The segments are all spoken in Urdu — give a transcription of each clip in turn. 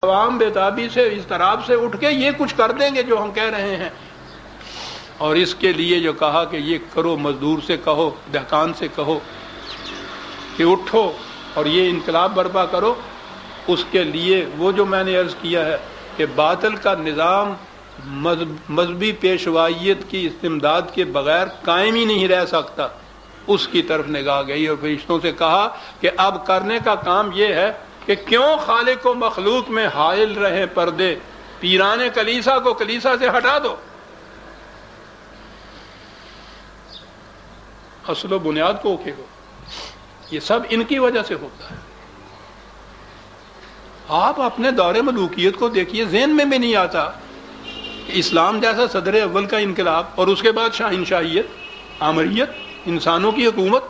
عوام بیتابی سے اضطراب سے اٹھ کے یہ کچھ کر دیں گے جو ہم کہہ رہے ہیں. اور اس کے لیے جو کہا کہ یہ کرو، مزدور سے کہو، دہقان سے کہو کہ اٹھو اور یہ انقلاب برپا کرو، اس کے لیے وہ جو میں نے عرض کیا ہے کہ باطل کا نظام مذہبی پیشوائیت کی استمداد کے بغیر قائم ہی نہیں رہ سکتا، اس کی طرف نگاہ گئی اور فرشتوں سے کہا کہ اب کرنے کا کام یہ ہے کہ کیوں خالق و مخلوق میں حائل رہے پردے، پیران کلیسا کو کلیسا سے ہٹا دو. اصل و بنیاد کو کھیلو. یہ سب ان کی وجہ سے ہوتا ہے. آپ اپنے دور ملوکیت کو دیکھیے، ذہن میں بھی نہیں آتا کہ اسلام جیسا صدر اول کا انقلاب اور اس کے بعد شاہنشاہیت، آمریت، انسانوں کی حکومت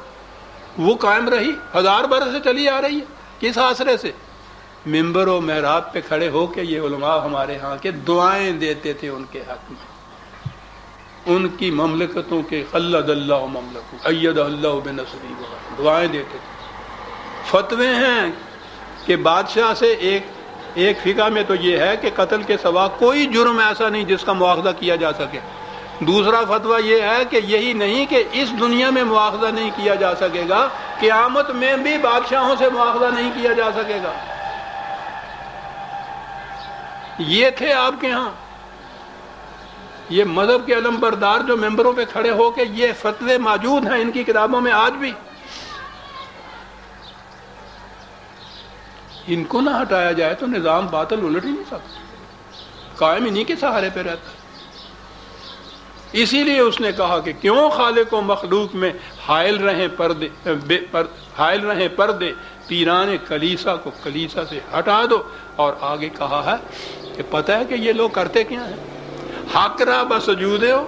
وہ قائم رہی، 1000 برس سے چلی آ رہی ہے. کس آسرے سے؟ ممبر و محراب پہ کھڑے ہو کے یہ علماء ہمارے ہاں کے دعائیں دیتے تھے ان کے حق میں، ان کی مملکتوں کے خلد اللہ مملکہ اید اللہ بنصری، دعائیں دیتے تھے. فتوے ہیں کہ بادشاہ سے ایک فقہ میں تو یہ ہے کہ قتل کے سوا کوئی جرم ایسا نہیں جس کا مواخذہ کیا جا سکے. دوسرا فتویٰ یہ ہے کہ یہی نہیں کہ اس دنیا میں مواخذہ نہیں کیا جا سکے گا، قیامت میں بھی بادشاہوں سے مواخذہ نہیں کیا جا سکے گا. یہ تھے آپ کے ہاں یہ مذہب کے علم بردار جو ممبروں پہ کھڑے ہو کے یہ فتوے موجود ہیں ان کی کتابوں میں آج بھی. ان کو نہ ہٹایا جائے تو نظام باطل الٹ ہی نہیں سکتا، قائم انہی کے سہارے پہ رہتا ہے. اسی لیے اس نے کہا کہ کیوں خالق و مخلوق میں حائل رہیں پردے، پیران کلیسا کو کلیسا سے ہٹا دو. اور آگے کہا ہے کہ پتہ ہے کہ یہ لوگ کرتے کیا ہیں؟ حق را بسجود ہو،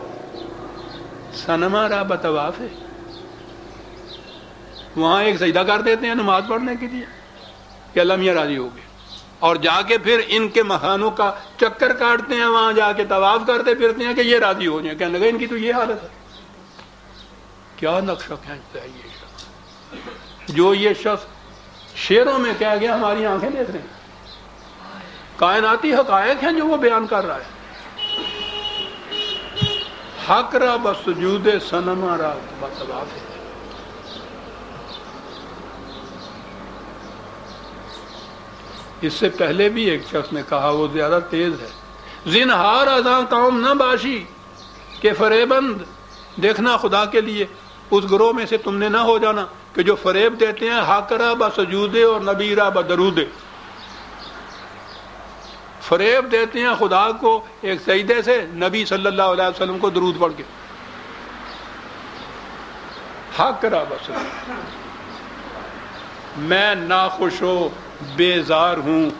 سنما را بطواف ہے. وہاں ایک سجدہ کر دیتے ہیں نماز پڑھنے کے لیے کہ اللہ میاں راضی ہو گئے، اور جا کے پھر ان کے مکانوں کا چکر کاٹتے ہیں، وہاں جا کے طواف کرتے پھرتے ہیں کہ یہ راضی ہو جائیں. کہنے لگے ان کی تو یہ حالت ہے. کیا نقشہ کھینچتا ہے یہ شخص، جو یہ شخص شعروں میں کہہ گیا ہماری آنکھیں دیکھ رہے ہیں. کائناتی حقائق ہیں جو وہ بیان کر رہا ہے. حق را بسجود صنم را بطواف ہے. اس سے پہلے بھی ایک شخص نے کہا، وہ زیادہ تیز ہے، زنہار ازاں قوم نہ باشی کہ فریبند، دیکھنا خدا کے لیے اس گروہ میں سے تم نے نہ ہو جانا کہ جو فریب دیتے ہیں حاکرہ بسجودے اور نبیرہ بدرودے. فریب دیتے ہیں خدا کو ایک سجدے سے، نبی صلی اللہ علیہ وسلم کو درود پڑھ کے. حاکرہ بسجودے، میں ناخوش و بیزار ہوں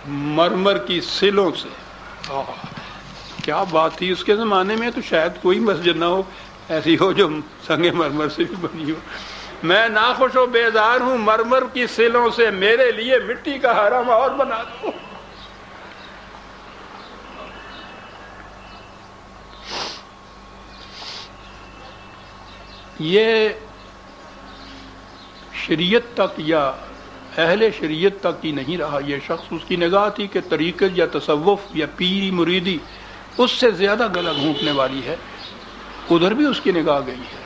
مرمر کی سلوں سے. کیا بات تھی اس کے زمانے میں، تو شاید کوئی مسجد نہ ہو ایسی ہو جو سنگ مرمر سے بھی بنی ہو. میں ناخوش و بیزار ہوں مرمر کی سلوں سے، میرے لیے مٹی کا حرم اور بنا دو. یہ شریعت تک یا اہل شریعت تک ہی نہیں رہا یہ شخص. اس کی نگاہ تھی کہ طریقت یا تصوف یا پیری مریدی اس سے زیادہ گلا گھونٹنے والی ہے، ادھر بھی اس کی نگاہ گئی ہے.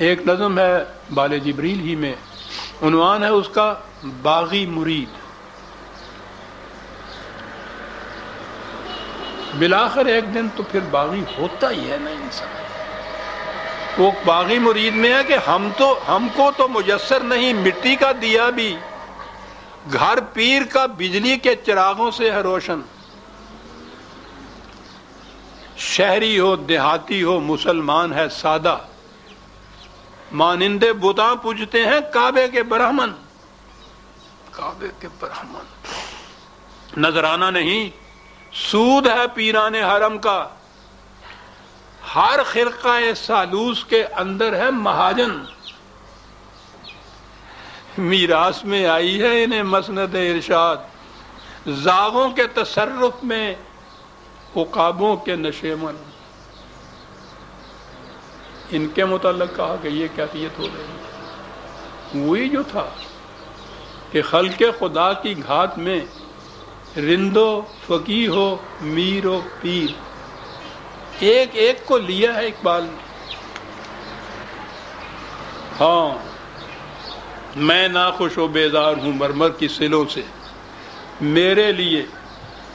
ایک نظم ہے بال جبریل ہی میں، عنوان ہے اس کا باغی مرید. بالآخر ایک دن تو پھر باغی ہوتا ہی ہے نا انسان. وہ باغی مرید میں ہے کہ ہم کو تو میسر نہیں مٹی کا دیا بھی، گھر پیر کا بجلی کے چراغوں سے ہے روشن. شہری ہو دیہاتی ہو مسلمان ہے سادہ، مانندے بتاں پوجتے ہیں کعبے کے برہمن. کعبے کے برہمن نذرانہ نہیں، سود ہے پیران حرم کا. ہر خرقہ سالوس کے اندر ہے مہاجن. میراث میں آئی ہے انہیں مسند ارشاد، زاغوں کے تصرف میں عقابوں کے نشیمن. ان کے متعلق کہا کہ یہ کیفیت ہو رہی ہے. وہی جو تھا کہ خلق خدا کی گھات میں رندو فقیہ ہو میر و پیر، ایک ایک کو لیا ہے اقبال نے۔ ہاں میں ناخوش و بیزار ہوں مرمر کی سلوں سے، میرے لیے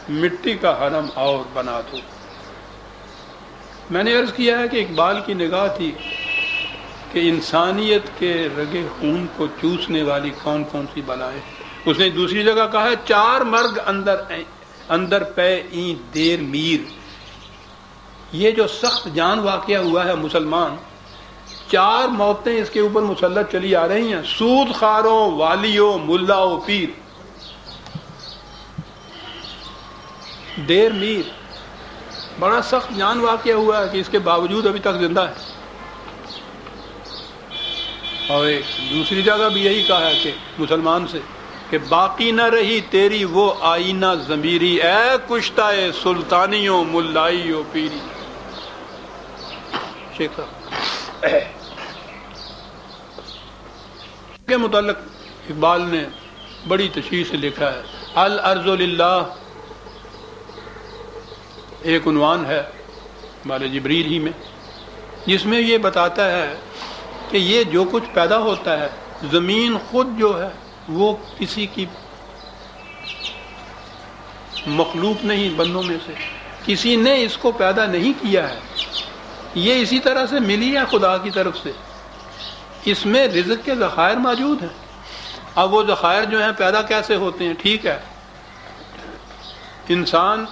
مٹی کا حرم اور بنا دو۔ میں نے عرض کیا ہے کہ اقبال کی نگاہ تھی کہ انسانیت کے رگے خون کو چوسنے والی کون کون سی بلائیں۔ اس نے دوسری جگہ کہا ہے چار مرگ اندر پے این دیر میر۔ یہ جو سخت جان واقعہ ہوا ہے مسلمان، چار موتیں اس کے اوپر مسلط چلی آ رہی ہیں، سود خاروں، والیوں، ملاؤں، پیر۔ دیر میر، بڑا سخت جان واقعہ ہوا ہے کہ اس کے باوجود ابھی تک زندہ ہے۔ اور ایک دوسری جگہ بھی یہی کہا ہے کہ مسلمان سے کہ باقی نہ رہی تیری وہ آئینہ ضمیری، اے کشتہ سلطانیوں ملائیوں پیری۔ شیخ صاحب کے متعلق اقبال نے بڑی تشریح سے لکھا ہے، الارض للہ ایک عنوان ہے مال جبریل ہی میں، جس میں یہ بتاتا ہے کہ یہ جو کچھ پیدا ہوتا ہے، زمین خود جو ہے وہ کسی کی مخلوق نہیں، بندوں میں سے کسی نے اس کو پیدا نہیں کیا ہے، یہ اسی طرح سے ملی ہے خدا کی طرف سے۔ اس میں رزق کے ذخائر موجود ہیں۔ اب وہ ذخائر جو ہیں پیدا کیسے ہوتے ہیں؟ ٹھیک ہے، انسان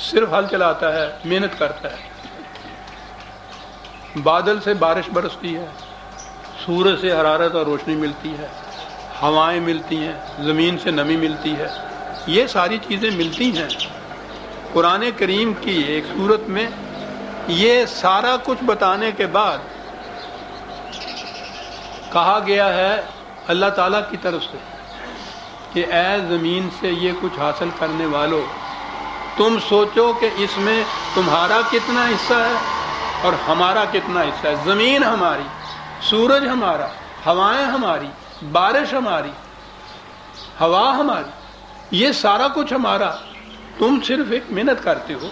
صرف ہل چلاتا ہے، محنت کرتا ہے، بادل سے بارش برستی ہے، سورج سے حرارت اور روشنی ملتی ہے، ہوائیں ملتی ہیں، زمین سے نمی ملتی ہے، یہ ساری چیزیں ملتی ہیں۔ قرآن کریم کی ایک سورت میں یہ سارا کچھ بتانے کے بعد کہا گیا ہے اللہ تعالیٰ کی طرف سے کہ اے زمین سے یہ کچھ حاصل کرنے والو، تم سوچو کہ اس میں تمہارا کتنا حصہ ہے اور ہمارا کتنا حصہ ہے۔ زمین ہماری، سورج ہمارا، ہوائیں ہماری، بارش ہماری، ہوا ہماری، یہ سارا کچھ ہمارا، تم صرف ایک محنت کرتے ہو۔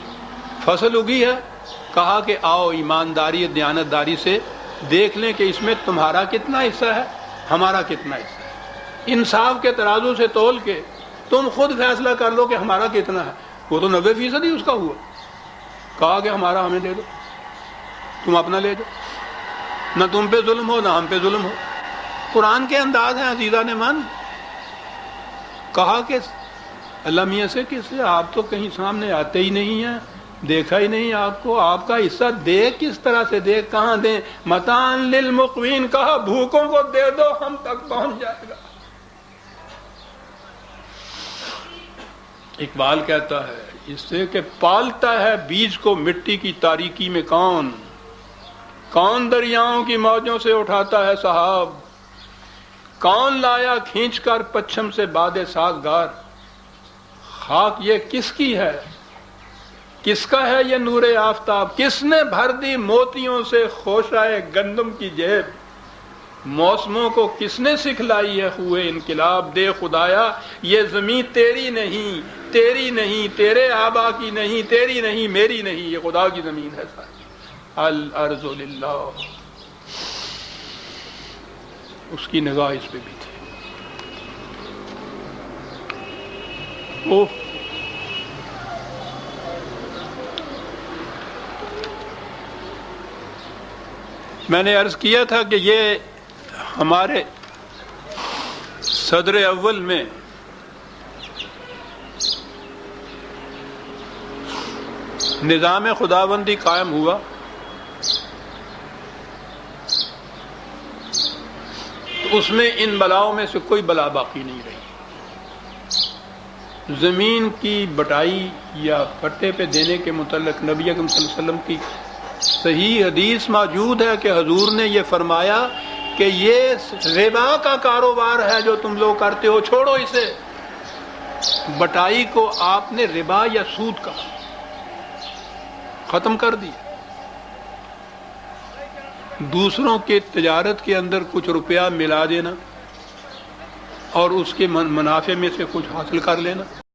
فصل اگی ہے، کہا کہ آؤ ایمانداری دیانت داری سے دیکھ لیں کہ اس میں تمہارا کتنا حصہ ہے، ہمارا کتنا حصہ ہے۔ انصاف کے ترازو سے تول کے تم خود فیصلہ کر لو کہ ہمارا کتنا ہے۔ وہ تو 90% ہی اس کا ہوا، کہا کہ ہمارا ہمیں دے دو، تم اپنا لے جاؤ، نہ تم پہ ظلم ہو نہ ہم پہ ظلم ہو۔ قرآن کے انداز ہیں عزیزان من۔ کہا کہ اللہ میاں سے کہ آپ تو کہیں سامنے آتے ہی نہیں ہیں، دیکھا ہی نہیں آپ کو، آپ کا حصہ دے کس طرح سے دے، کہاں دیں؟ متاعً للمقوین، کہا بھوکوں کو دے دو، ہم تک پہنچ جائے گا۔ اقبال کہتا ہے اس سے کہ پالتا ہے بیج کو مٹی کی تاریکی میں کون، کون دریاؤں کی موجوں سے اٹھاتا ہے سحاب، کون لایا کھینچ کر پچھم سے باد سازگار، خاک یہ کس کی ہے، کس کا ہے یہ نور آفتاب، کس نے بھر دی موتیوں سے خوشائے گندم کی جیب، موسموں کو کس نے سکھلائی ہے خوئے انقلاب، دے خدایا یہ زمین تیری نہیں، تیری نہیں، تیرے آبا کی نہیں، تیری نہیں، میری نہیں، یہ خدا کی زمین ہے ساری۔ الارض للہ، اس کی نگاہ اس پہ بھی تھی۔ میں نے عرض کیا تھا کہ یہ ہمارے صدر اول میں نظام خداوندی قائم ہوا، تو اس میں ان بلاؤں میں سے کوئی بلا باقی نہیں رہی۔ زمین کی بٹائی یا پٹے پہ دینے کے متعلق نبی اکرم صلی اللہ علیہ وسلم کی صحیح حدیث موجود ہے کہ حضور نے یہ فرمایا کہ یہ ربا کا کاروبار ہے جو تم لوگ کرتے ہو، چھوڑو اسے۔ بٹائی کو آپ نے ربا یا سود کا ختم کر دیا۔ دوسروں کے تجارت کے اندر کچھ روپیہ ملا دینا، اور اس کے منافع میں سے کچھ حاصل کر لینا.